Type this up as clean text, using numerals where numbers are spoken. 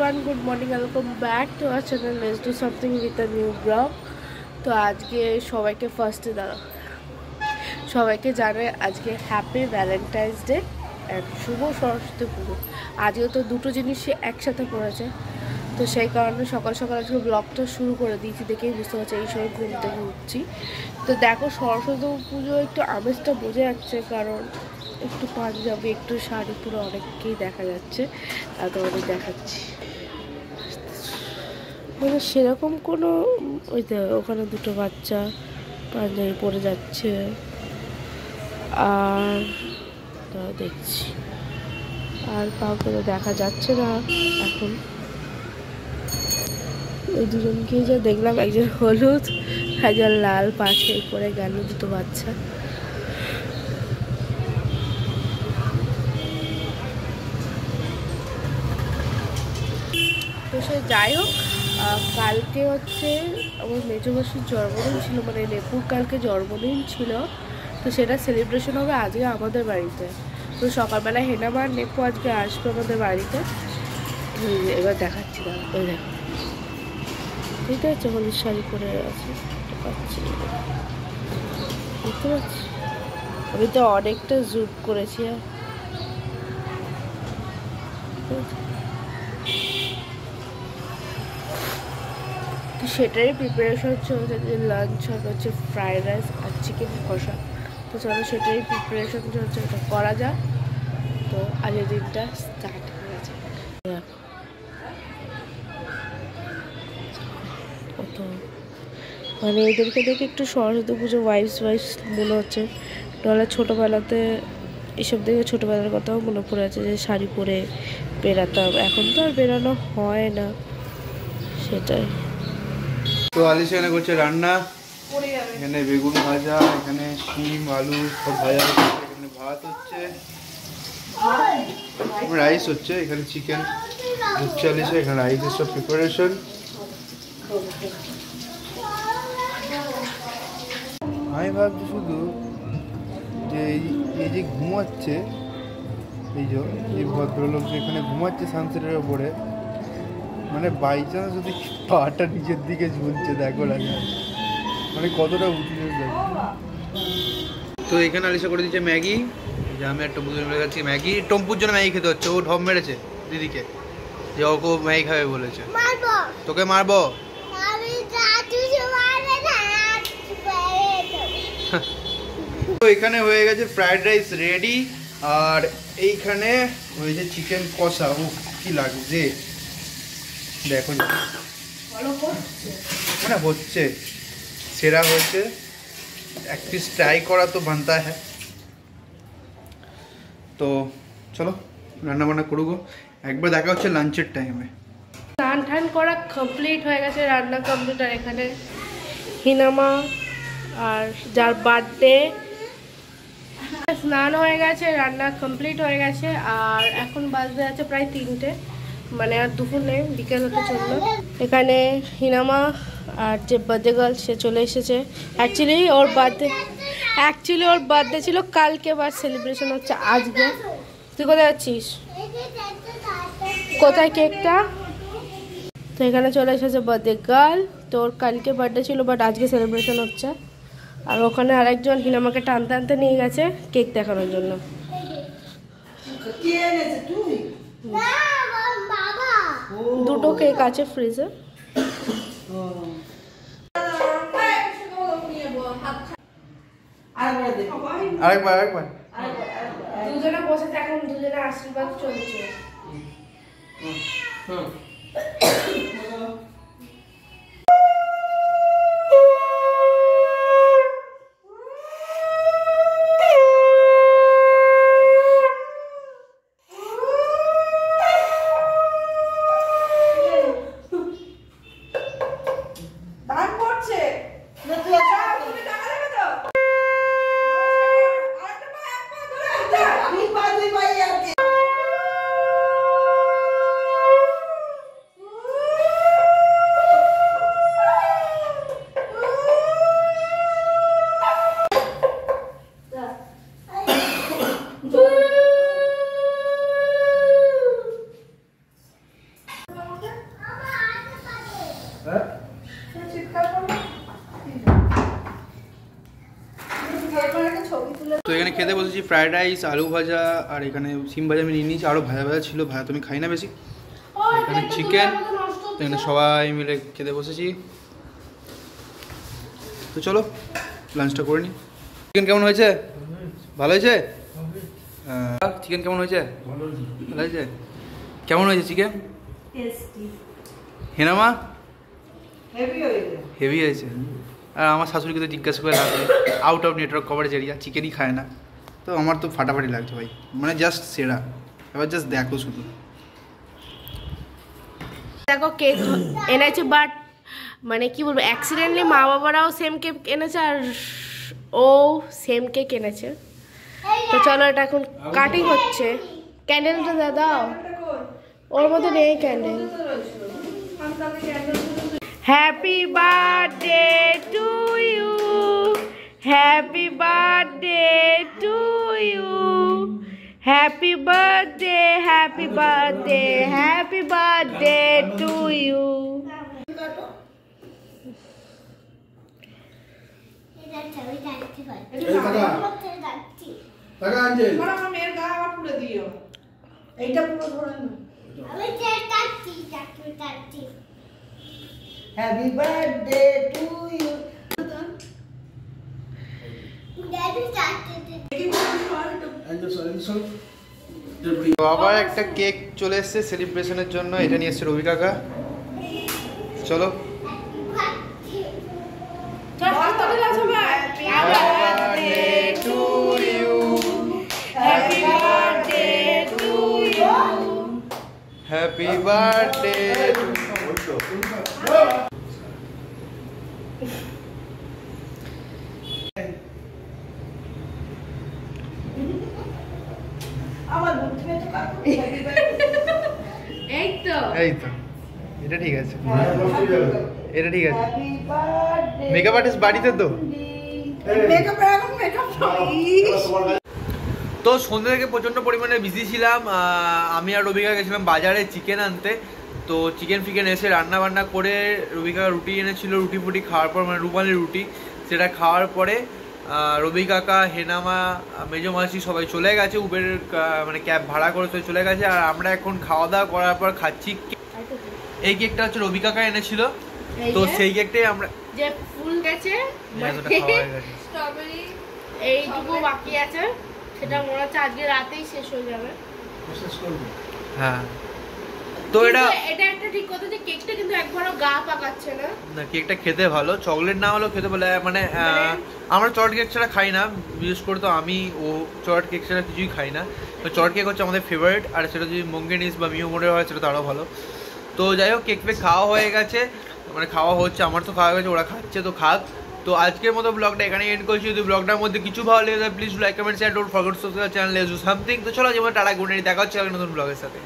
everyone, good morning, welcome back to our channel. Let's do something with a new vlog. তো আজকে সবাইকে ফার্স্টে সবাইকে জানাই আজকে হ্যাপি ভ্যালেন্টাইন্স ডে অ্যান্ড শুভ সরস্বতী পুজো। আজকে তো দুটো জিনিসই একসাথে পড়েছে, তো সেই কারণে সকাল সকাল আজকে ব্লগটা শুরু করে দিয়েছি। দেখেই বুঝতে পারছি এই সময় ঘুম থেকে উঠছি। তো দেখো সরস্বতী পুজো একটু আমেজটা বোঝা যাচ্ছে, কারণ একটু পাঞ্জাবি একটু শাড়ি পুরো অনেককেই দেখা যাচ্ছে, আর তোমাদের দেখাচ্ছি। মানে সেরকম কোনো ওই তো ওখানে দুটো বাচ্চা পাঞ্জাবি পরে যাচ্ছে, আর দেখছি আর কাউকে তো দেখা যাচ্ছে না এখন। ওই দুজনকেই যা দেখলাম, একজন হলুদ একজন লাল, পাশে পরে গেল দুটো বাচ্চা। তো সে যাই হোক, কালকে হচ্ছে আমার মেজমাসির জন্মদিন ছিল, মানে নেপুর কালকে জন্মদিন ছিল, তো সেটা সেলিব্রেশন হবে আজকে আমাদের বাড়িতে। তো সকালবেলা হেনামা আর নেপু আজকে আসবে আমাদের বাড়িতে। এবার দেখাচ্ছি না, ওই দেখো ঠিক আছে, হলুদ শাড়ি পরে আছে, পাচ্ছি বুঝতে পারছি। আমি তো অনেকটা জুম করেছি, তো সেটারই প্রিপারেশন চলছে। যে লাঞ্চ হবে হচ্ছে ফ্রাইড রাইস আর চিকেন কষা, তো চলো সেটারই প্রিপারেশন চলছে, ওটা করা যাক। তো আজকের দিনটা স্টার্ট হয়ে গেছে। কত মানে এদেরকে দেখে একটু সরস্বতী পুজো ওয়াইফস মনে হচ্ছে। নাহলে ছোটোবেলাতে এসব দেখে ছোটোবেলার কথাও মনে পড়ে আছে, যে শাড়ি পরে বেরাতাম, এখন তো আর বেরানো হয় না, সেটাই। তো আলিশা এখানে করছে রান্না, এখানে বেগুন ভাজা, এখানে শিম আলু সব ভাজা হচ্ছে, এখানে ভাত হচ্ছে, রাইস হচ্ছে, এখানে চিকেন হচ্ছে আলিশা, এখানে রাইসের সব প্রিপারেশন। আমি ভাবছি শুধু যে এই যে ঘুমাচ্ছে, এই ভদ্রলোক এখানে ঘুমাচ্ছে সানসেটের ওপরে, মানে বাই চান্স যদি পাটা নিচের দিকে ঝুলছে, দেখো লাগে মানে কতটা উঠে দেখো। তো এখানে আলিশা করে দিচ্ছে ম্যাগি, যে আমি একটা বুঝে মিলে গেছি ম্যাগি, টম্পুর জন্য ম্যাগি খেতে হচ্ছে। ও ঢপ মেরেছে দিদিকে যে ওকে ম্যাগি খাবে বলেছে। তোকে মারবো। তো এখানে হয়ে গেছে ফ্রাইড রাইস রেডি, আর এইখানে হয়েছে চিকেন কষা। ও কি লাগছে দেখো, মানে হচ্ছে সেরা হয়েছে। এক পিস ট্রাই করা তো বানতা হ্যাঁ। তো চলো রান্না বান্না করবো, একবার দেখা হচ্ছে লাঞ্চের টাইমে। স্নান টান করা কমপ্লিট হয়ে গেছে, রান্না কমপ্লিট। আর এখানে হিনামা আর যার বার্থডে, স্নান হয়ে গেছে, রান্না কমপ্লিট হয়ে গেছে, আর এখন বাজতে আছে প্রায় 3টে, মানে আর দুপুর নেই, বিকেল হতে চললো। এখানে হিনামা আর যে বার্থডে গার্ল সে চলে এসেছে। অ্যাকচুয়ালি ওর বার্থডে ছিল কালকে, বাট সেলিব্রেশন হচ্ছে আজকে। তুই কোথায় যাচ্ছিস? কোথায় কেকটা? তো এখানে চলে এসেছে বার্থডে গার্ল, তো ওর কালকে বার্থডে ছিল বাট আজকে সেলিব্রেশন হচ্ছে। আর ওখানে আরেকজন হিনামাকে টানতে টানতে নিয়ে গেছে কেক দেখানোর জন্য। দুটো কেক আছে ফ্রিজে। আরেকবার দুজনে বসে এখন দুজনে আশীর্বাদ চলছে। তো এখানে খেতে বসেছি ফ্রাইড রাইস, আলু ভাজা, আর এখানে সিম ভাজা আমি নিয়ে নিয়েছি, আরও ভাজা ভাজা ছিল, ভাজা তুমি খাই না বেশি। এখানে চিকেন, এখানে সবাই মিলে খেতে বসেছি। তো চলো লাঞ্চটা করে নিই। চিকেন কেমন হয়েছে? ভালো হয়েছে? চিকেন কেমন হয়েছে? ভালো হয়েছে। কেমন হয়েছে চিকেন? হেনামা হেভি হয়েছে। আর আমার শাশুড়িকে তো জিজ্ঞাসা করে লাগবে, out of network coverage area, চিকেনই খায় না। তো আমার তো ফাটাফাটি লাগছে ভাই, মানে জাস্ট সেরা। এবার জাস্ট দেখো শুধু। দেখো কেক এনেছে, বাট মানে কি বলবো, অ্যাক্সিডেন্টলি মা বাবারাও সেম কেক এনেছে আর ও সেম কেক এনেছে। তো চলো এটা এখন কাটিং হচ্ছে। ক্যান্ডেলটা দাও, ওর মধ্যে নেই candle. Happy birthday to you, happy birthday to you, happy birthday, happy birthday, happy birthday to you. Happy birthday to you. তো আবার একটা কেক চলে এসছে সেলিব্রেশনের জন্য, এটা নিয়ে এসছে রবি কাকা। চলো হ্যাপি বার্থডে। এই তো এটা ঠিক আছে, এটা ঠিক আছে। মেকআপ আর্টিস্ট বাড়িতে তো। তো সন্ধ্যে থেকে প্রচণ্ড পরিমাণে বিজি ছিলাম। আমি আর রবিকা গেছিলাম বাজারে চিকেন আনতে। তো চিকেন ফিকেন এসে রান্না বান্না করে রবিকা রুটি এনেছিল, রুটি ফুটি খাওয়ার পর, মানে রুমালি রুটি, সেটা খাওয়ার পরে রবি কাকা, হেনামা, মেজো মাসি সবাই চলে গেছে, উবের মানে ক্যাব ভাড়া করে চলে গেছে। আর আমরা এখন খাওয়া দাওয়া করার পর খাচ্ছি। এই কেকটা হচ্ছে রবি কাকা এনেছিল, তো সেই কেকটাই আমরা যে ফুল গেছে, স্ট্রবেরি এইটুকু বাকি আছে, সেটা মনে হচ্ছে আজকে রাতেই শেষ হয়ে যাবে। হ্যাঁ, তো এটা একটা ঠিক কথা যে কেকটা কিন্তু একবারও গা পাকাচ্ছে না। না, কেকটা খেতে ভালো, চকলেট না হলেও খেতে ভালো। মানে আমরা চকলেট কেক ছাড়া খাই না, বিশেষ করে তো আমি ও চকলেট কেক ছাড়া কিছুই খাই না। তো চকলেট কেক হচ্ছে আমাদের ফেভারিট, আর সেটা যদি মঙ্গেনিস বা মিওমোরের হয় সেটা তো আরও ভালো। তো যাই হোক, কেক ফেক খাওয়া হয়ে গেছে, মানে খাওয়া হচ্ছে, আমার তো খাওয়া গেছে, ওরা খাচ্ছে, তো খাক। তো আজকের মতো ব্লগটা এখানে এন্ড করছি। যদি ব্লগটার মধ্যে কিছু ভালো লেগে যায় please like comment share, don't forget to subscribe channel লেজু সামথিং। তো চলো যেমন টাটা, গুড নাইট, দেখা হচ্ছে নতুন ব্লগের সাথে।